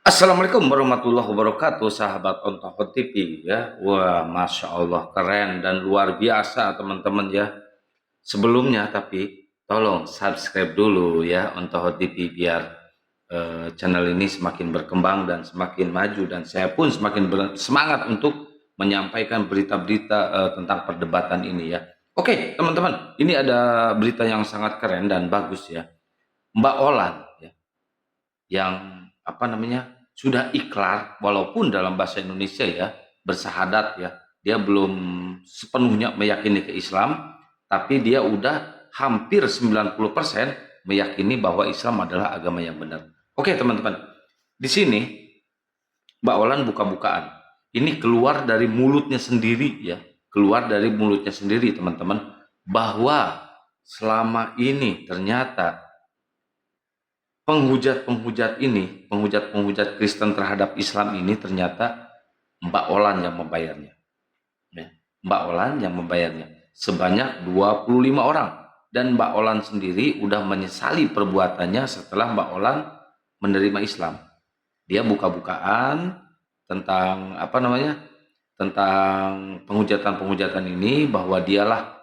Assalamualaikum warahmatullahi wabarakatuh, sahabat Ontohot TV ya. Wah, masya Allah, keren dan luar biasa teman-teman ya. Sebelumnya tapi tolong subscribe dulu ya Ontohot TV biar channel ini semakin berkembang dan semakin maju, dan saya pun semakin semangat untuk menyampaikan berita-berita tentang perdebatan ini ya. Oke teman-teman, ini ada berita yang sangat keren dan bagus ya. Mbak Olan ya, yang apa namanya sudah ikrar walaupun dalam bahasa Indonesia ya, bersahadat ya, dia belum sepenuhnya meyakini ke Islam, tapi dia udah hampir 90% meyakini bahwa Islam adalah agama yang benar. Oke teman-teman, di sini Mbak Olan buka-bukaan, ini keluar dari mulutnya sendiri ya, keluar dari mulutnya sendiri teman-teman, bahwa selama ini ternyata penghujat-penghujat ini, penghujat-penghujat Kristen terhadap Islam ini ternyata Mbak Olan yang membayarnya. Ya, Mbak Olan yang membayarnya sebanyak 25 orang, dan Mbak Olan sendiri udah menyesali perbuatannya setelah Mbak Olan menerima Islam. Dia buka-bukaan tentang apa namanya? Tentang penghujatan-penghujatan ini, bahwa dialah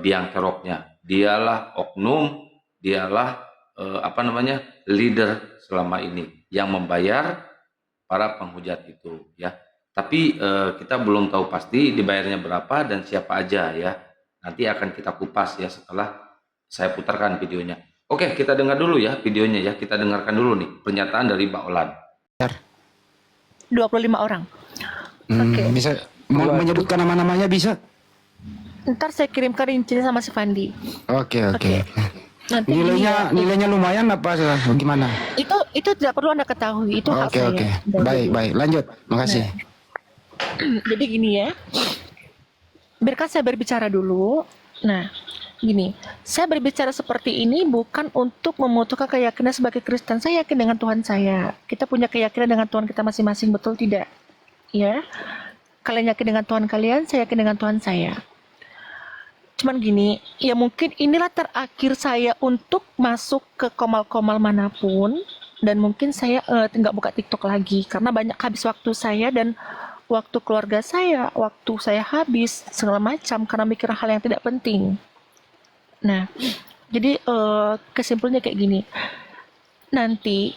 biang keroknya, dialah oknum, dialah apa namanya leader selama ini yang membayar para penghujat itu ya. Tapi kita belum tahu pasti dibayarnya berapa dan siapa aja ya. Nanti akan kita kupas ya setelah saya putarkan videonya. Oke, kita dengar dulu ya videonya ya. Kita dengarkan dulu nih pernyataan dari Mbak Olan. 25 orang. Oke. Bisa menyebutkan nama-namanya bisa? Ntar saya kirimkan rincinya sama si Fandi. Oke. Nanti Nilainya lumayan apa gimana? itu tidak perlu Anda ketahui, itu hak saya. Oke. Baik, lanjut. Makasih. Jadi gini ya. Biarkan saya berbicara dulu. Nah, gini, saya berbicara seperti ini bukan untuk memutukkan keyakinan sebagai Kristen. Saya yakin dengan Tuhan saya. Kita punya keyakinan dengan Tuhan kita masing-masing, betul tidak? Ya. Kalian yakin dengan Tuhan kalian, saya yakin dengan Tuhan saya. Cuman gini, ya mungkin inilah terakhir saya untuk masuk ke komal-komal manapun, dan mungkin saya nggak buka TikTok lagi karena banyak habis waktu saya dan waktu keluarga saya, waktu saya habis segala macam karena mikir hal yang tidak penting. Nah, jadi kesimpulannya kayak gini. Nanti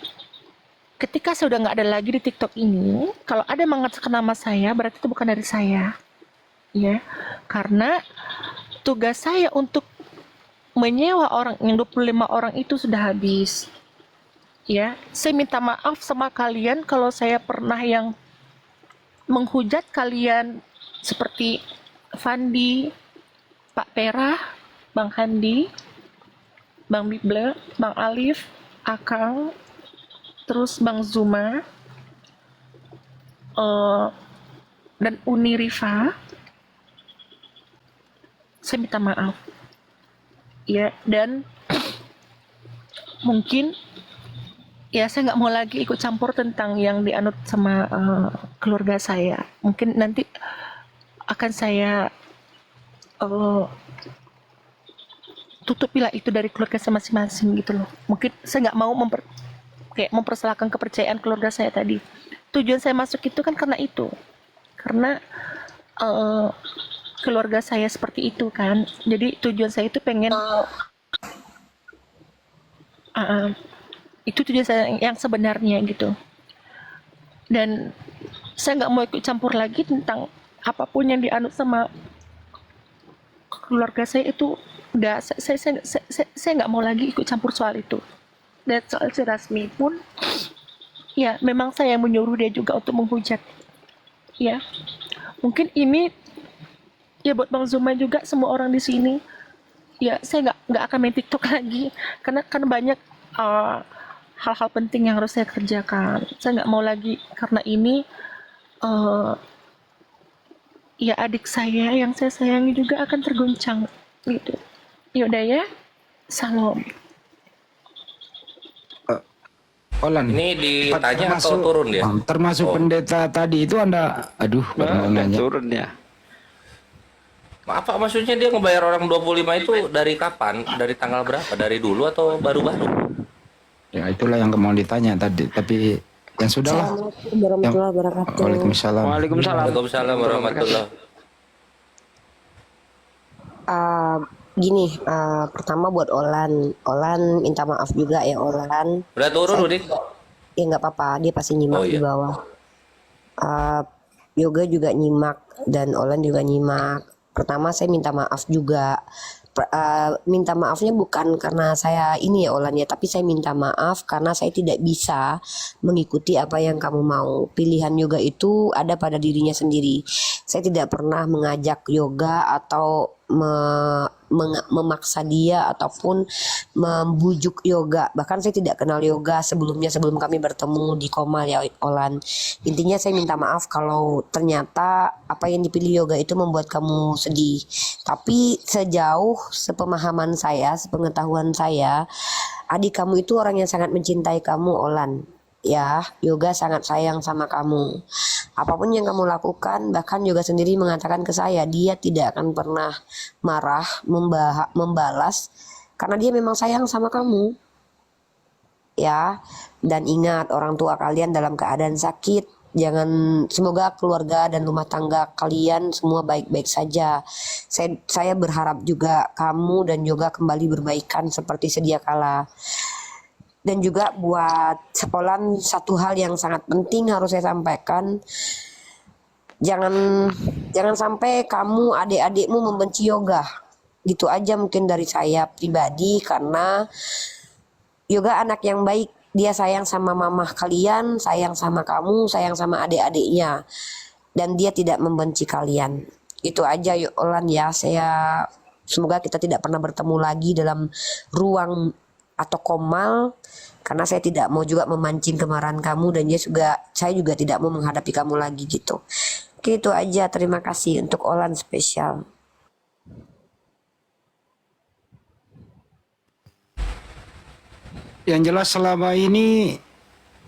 ketika saya udah nggak ada lagi di TikTok ini, kalau ada yang mengatakan nama saya, berarti itu bukan dari saya, ya, karena tugas saya untuk menyewa orang yang 25 orang itu sudah habis. Ya, saya minta maaf sama kalian kalau saya pernah yang menghujat kalian seperti Fandi, Pak Perah, Bang Handi, Bang Bible, Bang Alif, Akang, terus Bang Zuma, dan Uni Rifa. Saya minta maaf ya, dan mungkin ya saya nggak mau lagi ikut campur tentang yang dianut sama keluarga saya. Mungkin nanti akan saya tutupilah itu dari keluarga saya masing-masing gitu loh. Mungkin saya nggak mau mempersalahkan kepercayaan keluarga saya tadi. Tujuan saya masuk itu kan karena itu, karena keluarga saya seperti itu kan. Jadi tujuan saya itu pengen itu tujuan saya yang sebenarnya gitu. Dan saya nggak mau ikut campur lagi tentang apapun yang dianut sama keluarga saya itu. Udah, saya nggak mau lagi ikut campur soal itu. Dan soal si Rasmi pun, ya memang saya yang menyuruh dia juga untuk menghujat. Ya, mungkin ini ya buat Bang Zuma juga, semua orang di sini. Ya saya nggak akan main TikTok lagi karena kan banyak hal-hal penting yang harus saya kerjakan. Saya nggak mau lagi karena ini ya adik saya yang saya sayangi juga akan terguncang gitu. Yaudah ya, salam. Olan. Ini ditanya atau turun dia? Termasuk pendeta tadi itu Anda, baru mau nanya. Turun ya. Apa maksudnya dia ngebayar orang 25 itu dari kapan? Dari tanggal berapa? Dari dulu atau baru-baru? Ya itulah yang mau ditanya tadi, tapi yang sudahlah. Assalamualaikum warahmatullahi wabarakatuh. Waalaikumsalam. Waalaikumsalam. Waalaikumsalam warahmatullah. Gini, pertama buat Olan minta maaf juga ya Olan. Udah turun, Udik? Ya nggak apa-apa, dia pasti nyimak Oh, di iya. bawah. Yoga juga nyimak dan Olan juga nyimak. Pertama saya minta maaf juga. Minta maafnya bukan karena saya ini ya Olan ya, tapi saya minta maaf karena saya tidak bisa mengikuti apa yang kamu mau. Pilihan yoga itu ada pada dirinya sendiri. Saya tidak pernah mengajak yoga atau memaksa dia ataupun membujuk yoga. Bahkan saya tidak kenal yoga sebelumnya, sebelum kami bertemu di Komal ya Olan. Intinya saya minta maaf kalau ternyata apa yang dipilih yoga itu membuat kamu sedih. Tapi sejauh sepemahaman saya, sepengetahuan saya, adik kamu itu orang yang sangat mencintai kamu Olan. Ya, yoga sangat sayang sama kamu. Apapun yang kamu lakukan, bahkan yoga sendiri mengatakan ke saya, dia tidak akan pernah marah, membalas, karena dia memang sayang sama kamu. Ya, dan ingat orang tua kalian dalam keadaan sakit. Semoga keluarga dan rumah tangga kalian semua baik-baik saja. Saya berharap juga kamu dan yoga kembali berbaikan seperti sedia kala. Dan juga buat Olan, satu hal yang sangat penting harus saya sampaikan, jangan sampai kamu adik-adikmu membenci yoga. Gitu aja mungkin dari saya pribadi, karena yoga anak yang baik. Dia sayang sama mamah kalian, sayang sama kamu, sayang sama adik-adiknya, dan dia tidak membenci kalian. Itu aja Olan ya. Semoga kita tidak pernah bertemu lagi dalam ruang atau Komal, karena saya tidak mau juga memancing kemarahan kamu, dan saya juga tidak mau menghadapi kamu lagi gitu. Oke, itu aja. Terima kasih untuk Olan spesial. Yang jelas selama ini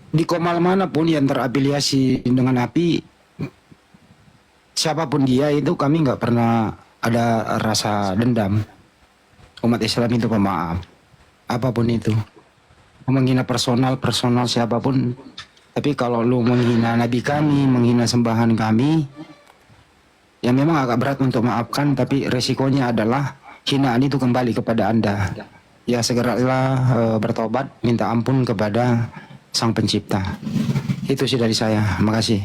di Komal manapun yang terafiliasi dengan API, siapapun dia itu kami nggak pernah ada rasa dendam. Umat Islam itu pemaaf, apapun itu. Menghina personal siapapun. Tapi kalau lu menghina Nabi kami, menghina sembahan kami, ya memang agak berat untuk maafkan, tapi resikonya adalah hinaan itu kembali kepada Anda. Ya segeralah bertobat, minta ampun kepada Sang Pencipta. Itu sih dari saya. Makasih.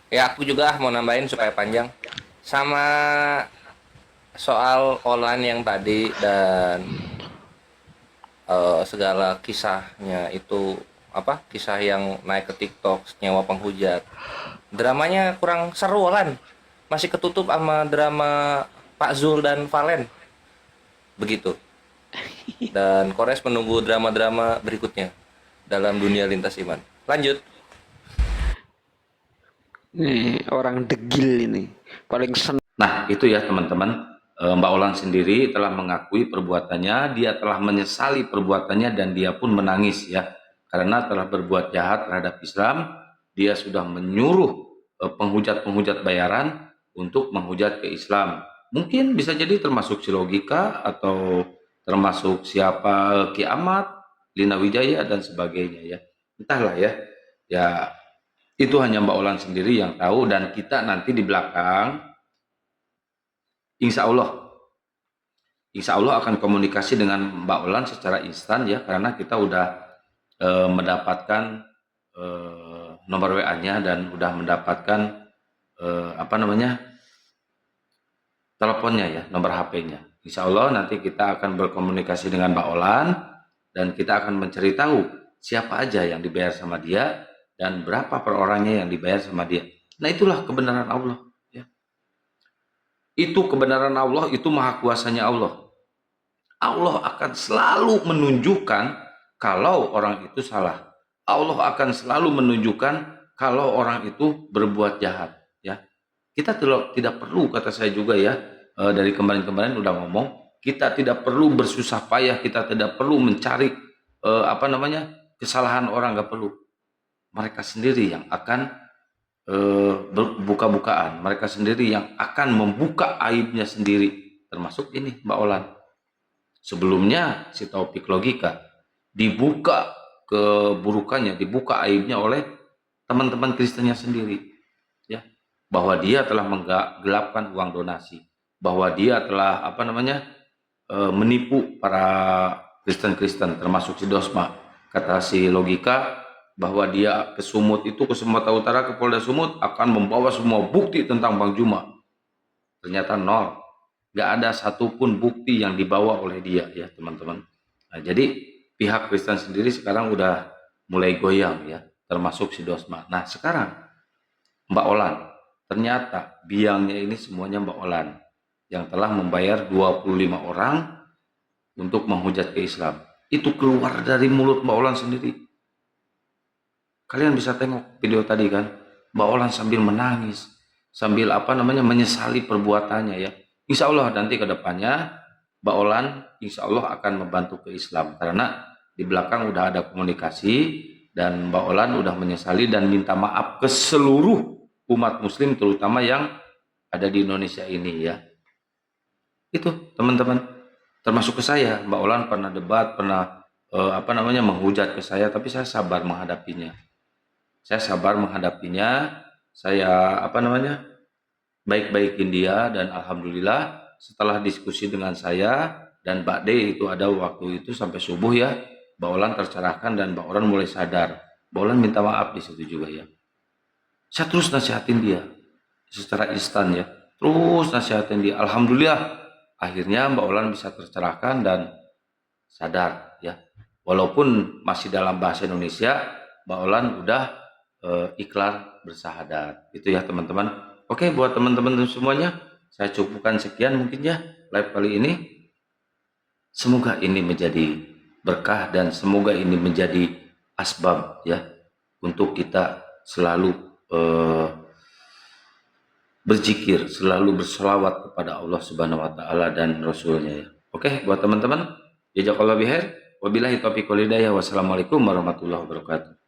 Ya, aku juga mau nambahin supaya panjang. Sama soal Olan yang tadi dan segala kisahnya itu, kisah yang naik ke TikTok, nyewa penghujat. Dramanya kurang seru Olan. Masih ketutup sama drama Pak Zul dan Valen. Begitu. Dan Kores menunggu drama-drama berikutnya dalam dunia lintas iman. Lanjut. Nih, orang degil ini. Paling senang. Nah, itu ya teman-teman. Mbak Olan sendiri telah mengakui perbuatannya, dia telah menyesali perbuatannya, dan dia pun menangis ya. Karena telah berbuat jahat terhadap Islam, dia sudah menyuruh penghujat-penghujat bayaran untuk menghujat ke Islam. Mungkin bisa jadi termasuk si Logika, atau termasuk siapa Ki Ahmad, Lina Wijaya, dan sebagainya ya. Entahlah ya. Ya, itu hanya Mbak Olan sendiri yang tahu, dan kita nanti di belakang Insya Allah akan komunikasi dengan Mbak Olan secara instan ya, karena kita udah mendapatkan nomor WA-nya dan udah mendapatkan teleponnya ya, nomor HP-nya. Insya Allah nanti kita akan berkomunikasi dengan Mbak Olan, dan kita akan mencari tahu siapa aja yang dibayar sama dia dan berapa per orangnya yang dibayar sama dia. Nah, itulah kebenaran Allah. Itu kebenaran Allah, itu maha kuasanya Allah. Allah akan selalu menunjukkan kalau orang itu salah. Allah akan selalu menunjukkan kalau orang itu berbuat jahat. Ya, kita tidak perlu, kata saya juga ya, dari kemarin-kemarin udah ngomong, kita tidak perlu bersusah payah, kita tidak perlu mencari kesalahan orang, nggak perlu. Mereka sendiri yang akan buka-bukaan, mereka sendiri yang akan membuka aibnya sendiri, termasuk ini Mbak Olan. Sebelumnya si Taufik Logika dibuka keburukannya, dibuka aibnya oleh teman-teman Kristennya sendiri, ya, bahwa dia telah menggelapkan uang donasi, bahwa dia telah menipu para Kristen-Kristen termasuk si Dosma. Kata si Logika bahwa dia ke Sumut itu, ke Sumatera Utara, ke Polda Sumut akan membawa semua bukti tentang Bang Juma. Ternyata nol, nggak ada satupun bukti yang dibawa oleh dia, ya teman-teman. Nah, jadi pihak Kristen sendiri sekarang udah mulai goyang, ya, termasuk si Dosma. Nah sekarang Mbak Olan, ternyata biangnya ini semuanya Mbak Olan yang telah membayar 25 orang untuk menghujat ke Islam. Itu keluar dari mulut Mbak Olan sendiri. Kalian bisa tengok video tadi kan, Mbak Olan sambil menangis, sambil menyesali perbuatannya, ya. Insya Allah nanti ke depannya Mbak Olan insya Allah akan membantu ke Islam, karena di belakang udah ada komunikasi dan Mbak Olan udah menyesali dan minta maaf ke seluruh umat muslim, terutama yang ada di Indonesia ini, ya. Itu teman-teman, termasuk ke saya. Mbak Olan pernah debat, pernah menghujat ke saya, tapi saya sabar menghadapinya. Saya baik-baikin dia, dan alhamdulillah setelah diskusi dengan saya dan Mbak D itu ada waktu itu sampai subuh, ya, Mbak Olan tercerahkan dan Mbak Olan mulai sadar. Mbak Olan minta maaf di situ juga, ya. Saya terus nasihatin dia secara instan, ya, terus nasihatin dia. Alhamdulillah akhirnya Mbak Olan bisa tercerahkan dan sadar, ya. Walaupun masih dalam bahasa Indonesia, Mbak Olan udah ikrar bersahadat. Itu ya teman-teman. Oke, buat teman-teman semuanya, saya cukupkan sekian mungkin, ya, live kali ini. Semoga ini menjadi berkah dan semoga ini menjadi asbab, ya, untuk kita selalu berzikir, selalu berselawat kepada Allah Subhanahu wa taala dan Rasulnya, ya. Oke, buat teman-teman, jazakallahu khair. Wabillahi taufiq wal hidayah. Wassalamualaikum warahmatullahi wabarakatuh.